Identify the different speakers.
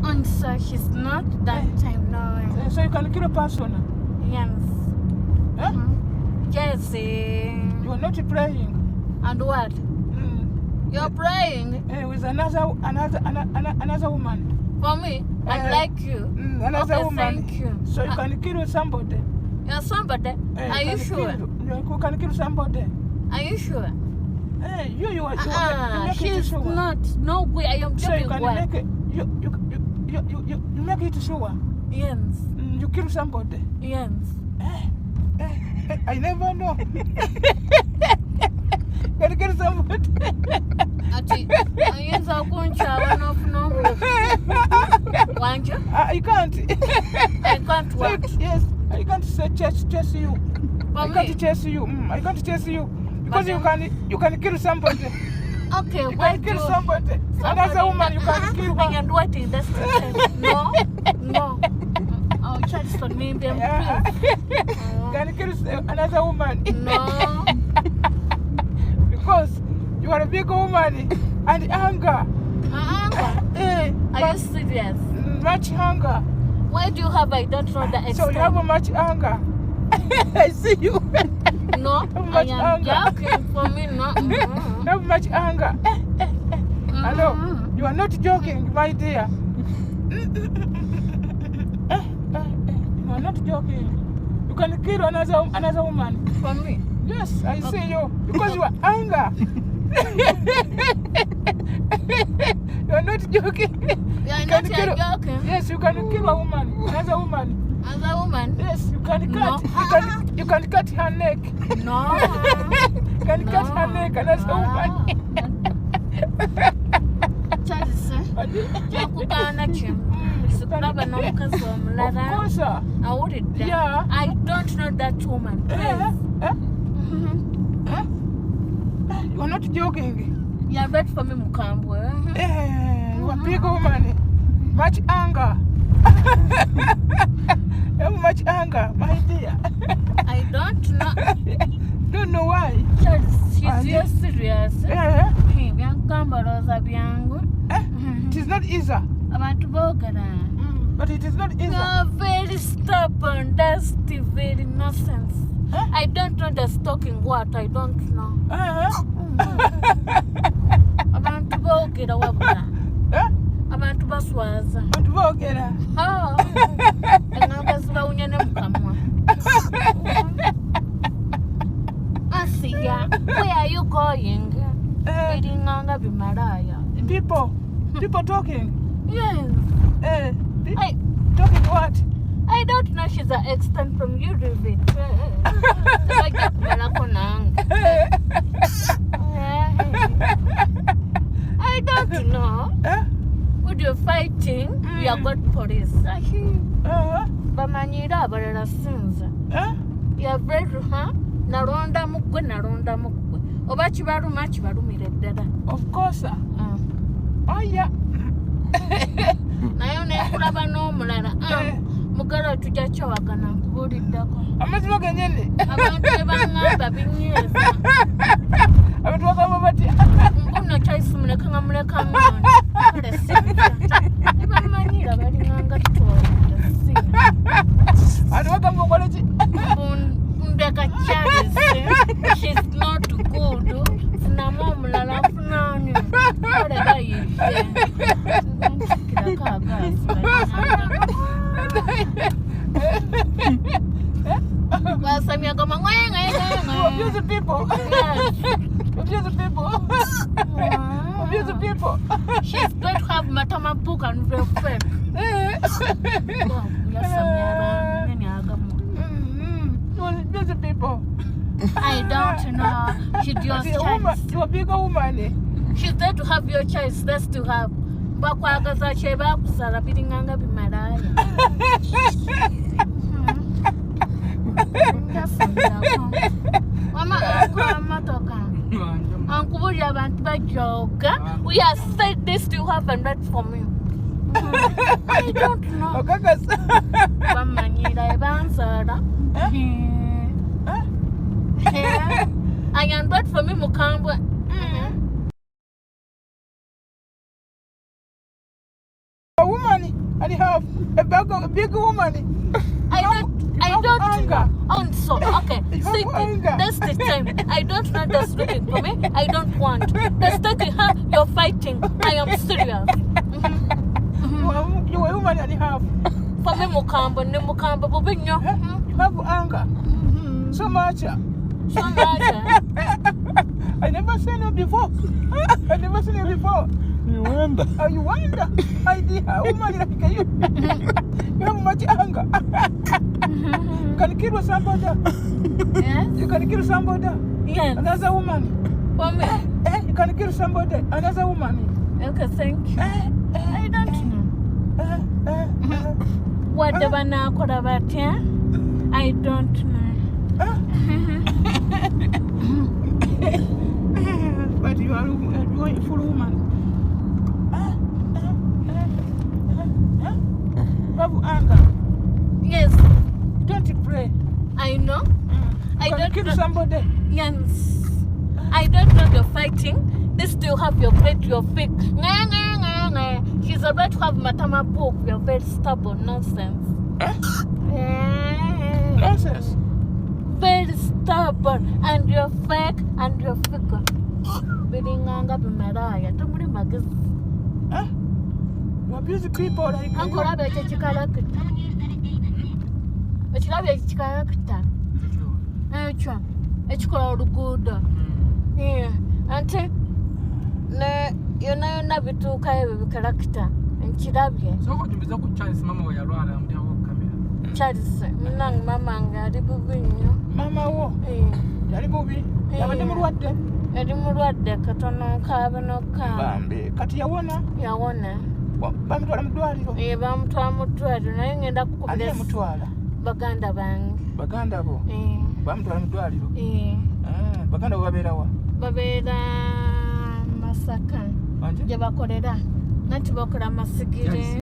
Speaker 1: And so she's not that time now.
Speaker 2: So you can kill a person?
Speaker 1: Yes.
Speaker 2: Huh?
Speaker 1: Yes.
Speaker 2: You are not praying.
Speaker 1: And what? You're praying?
Speaker 2: With another woman.
Speaker 1: For me? I'd like you.
Speaker 2: Another
Speaker 1: okay,
Speaker 2: woman.
Speaker 1: Thank you.
Speaker 2: So you can kill somebody.
Speaker 1: You're somebody? Are you sure?
Speaker 2: You can kill somebody.
Speaker 1: Are you sure?
Speaker 2: You
Speaker 1: she's not. No way. I am
Speaker 2: so you can
Speaker 1: well.
Speaker 2: make it. You make it sure.
Speaker 1: Yes.
Speaker 2: You kill somebody.
Speaker 1: Yes.
Speaker 2: I never know. Can you kill somebody?
Speaker 1: Ati, yes, I'll go and chow off no. Want you?
Speaker 2: I can't.
Speaker 1: I can't what?
Speaker 2: Yes, I can't say chase you. I can't chase you. I can't chase you because you can kill somebody.
Speaker 1: Okay,
Speaker 2: you can kill somebody. Another woman you can kill her.
Speaker 1: And what is that? No. I'll charge for me.
Speaker 2: Can you kill another woman?
Speaker 1: No.
Speaker 2: Because you are a big woman and anger.
Speaker 1: Anger? Are you serious?
Speaker 2: Much anger.
Speaker 1: Why do you have? I don't know the extent.
Speaker 2: So you have much anger. I see you.
Speaker 1: No, I am joking. For me, no.
Speaker 2: You have much anger. Hello, you are not joking, my dear. You are not joking. You can kill another woman.
Speaker 1: For me?
Speaker 2: Yes, I see you. Because you are anger. You are not joking.
Speaker 1: You are not joking?
Speaker 2: Yes, you can kill a woman, another woman.
Speaker 1: Another woman?
Speaker 2: Yes, you can cut.
Speaker 1: No.
Speaker 2: You can cut her neck.
Speaker 1: No.
Speaker 2: You can cut her neck, another woman.
Speaker 1: Charles,
Speaker 2: of course, sir. Yeah.
Speaker 1: I don't know that woman.
Speaker 2: You are not joking.
Speaker 1: You are bad for me, Mukambwe.
Speaker 2: You are big woman. Much anger. Much anger, my dear.
Speaker 1: I don't know.
Speaker 2: Don't know why.
Speaker 1: She's just serious.
Speaker 2: It is not easy. But it is not easy.
Speaker 1: You're very stubborn, dusty, very nonsense. I don't know the talking what, I don't know. Abantu boogera wabula. Abantu baswaza.
Speaker 2: Abantu boogera.
Speaker 1: Enganga zibawunya ne mukamwa. Asiya, where are you going? Nganga bimalaya.
Speaker 2: People talking.
Speaker 1: Yes.
Speaker 2: Talking what?
Speaker 1: I don't know. She's an extent from you, David. I don't know. When you're fighting, you have got police. Bamanyira abalala sinza. You are very, Naronda mukwe. Oba kibaluma kibalumira ddala.
Speaker 2: Of course. Oh yeah.
Speaker 1: Nayo nekulaba n'omulala. Mugalo tujja kyowagana nkubuuliddako.
Speaker 2: Amazima genyene.
Speaker 1: Abantu bangamba binyeeza.
Speaker 2: Abantu bagamba batya.
Speaker 1: Mbuno kyayisi muleka nga muleka mwana. Kale sinja. Bamanyira balinganga tuwalira.
Speaker 2: Abantu bagamba okole ki?
Speaker 1: Ndeka kyalise. She's not good. Funamu omulala funani. Kale bayidde.
Speaker 2: Abuse people. Abuse people. Abuse people.
Speaker 1: She's going to have matama book and very fake.
Speaker 2: Abuse people.
Speaker 1: I don't know. She just
Speaker 2: you're a bigger woman.
Speaker 1: She's there to have your choice. That's to have. Bakwagaza cheba kusala biringanga bimalaya. Mama amatoka. Ankubuli abantu bajoga. We have said this to have and not for me. I don't know. Bamanyira ebansala. and brought for me Mukambwe.
Speaker 2: A woman and you have a big woman.
Speaker 1: I don't
Speaker 2: anger.
Speaker 1: So okay. See, that's the time. I don't know that's looking for me. I don't want. That's taking her. You're fighting. I am serious.
Speaker 2: You a woman and you have.
Speaker 1: For me, Mukambwe, Bubinyo.
Speaker 2: You have anger. So much. I never seen you before. I never seen you before.
Speaker 3: You wonder.
Speaker 2: Oh, you wonder? I did. Woman like you. You have much anger. You can kill somebody.
Speaker 1: Yes.
Speaker 2: You can kill somebody.
Speaker 1: Yes.
Speaker 2: Another woman.
Speaker 1: For me.
Speaker 2: You can kill somebody. Another woman.
Speaker 1: Okay, thank you. I don't know. Whatever now could have at I don't know.
Speaker 2: But you are a full woman. Have anger.
Speaker 1: Yes.
Speaker 2: Don't pray.
Speaker 1: I know. I don't
Speaker 2: kill
Speaker 1: know.
Speaker 2: Somebody.
Speaker 1: Yes. I don't know you're fighting. This still have your plate, your feet. She's about to have Matama book. You're very stubborn. Nonsense.
Speaker 2: Nonsense.
Speaker 1: Very stubborn. And you're fake and you're figure. Bidding on up in Mariah. Don't worry about this.
Speaker 2: You abuse people like
Speaker 1: Uncle Abbott, a character. But you have a character. It's called good. Yeah. Auntie, you know, never took care of character. And she loved you.
Speaker 3: So, what do you Charles Mamma or your and their walk come
Speaker 1: Charles, Nang Mamma, the Gugguno.
Speaker 2: Mama, what? Daddy movie. You have a number what then?
Speaker 1: I didn't know what the Catono carbon or car.
Speaker 2: Bambi. Katiawana.
Speaker 1: Yawana.
Speaker 2: Bamtwala mudwaliro.
Speaker 1: Bamutwala nayengenda
Speaker 2: Ani mutwala.
Speaker 1: Baganda bange.
Speaker 2: Baganda bo. Bamutwala mudwaliro. Baganda bo babeera wa?
Speaker 1: Babeera Masaka. Gye bakolera. Nati bakola masigiri.